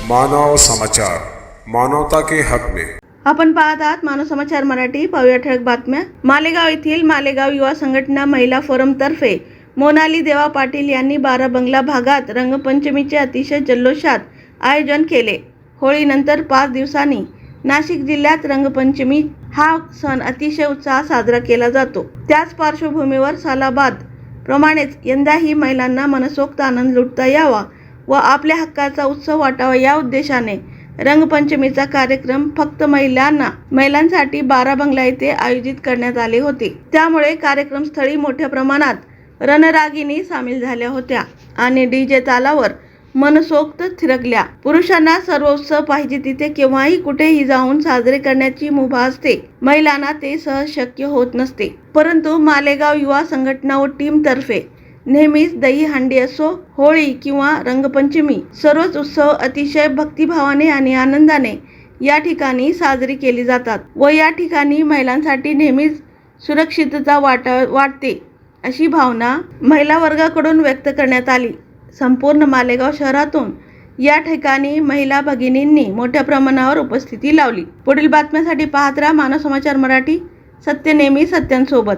मानव समाचार, मानवता के हक में। आपण पाहत आहात मानव समाचार मराठी। पाहूया ठळक बातम्या। मालेगाव येथील मालेगाव युवा संघटना महिला फोरम तर्फे मोनाली देवा पाटील यांनी बाराबंगला भागात रंगपंचमीचे अतिशय जल्लोषात आयोजन केले। होळीनंतर 5 दिवसांनी नाशिक जिल्ह्यात रंगपंचमी हा सण अतिशय उत्साहात साजरा केला जातो। त्याच पार्श्वभूमीवर सालाबाद प्रमाणेच यंदाही महिलांना मनसोक्त आनंद लुटता यावा व आपल्या हक्काचा उत्सव वाटावा या उद्देशाने रंगपंचमीचा कार्यक्रम फक्त महिलांसाठी बाराबंगला येथे आयोजित करण्यात आले होते। त्यामुळे कार्यक्रमस्थळी मोठ्या प्रमाणात रणरागिणी सामील झाल्या होत्या आणि डीजे तालावर मनसोक्त थिरकल्या। पुरुषांना सर्व उत्सव पाहिजे तिथे केव्हाही कुठेही जाऊन साजरे करण्याची मुभा असते, महिलांना ते सहज शक्य होत नसते। परंतु मालेगाव युवा संघटना व टीम तर्फे नेहमीच दहीहंडी असो, होळी किंवा रंगपंचमी सर्वच उत्सव अतिशय भक्तिभावाने आणि आनंदाने या ठिकाणी साजरी केली जातात व या ठिकाणी महिलांसाठी नेहमीच सुरक्षितता वाटते अशी भावना महिला वर्गाकडून व्यक्त करण्यात आली। संपूर्ण मालेगाव शहरातून या ठिकाणी महिला भगिनींनी मोठ्या प्रमाणावर उपस्थिती लावली। पुढील बातम्यांसाठी पाहत राहा मानव समाचार मराठी। सत्य नेहमी सत्यांसोबत।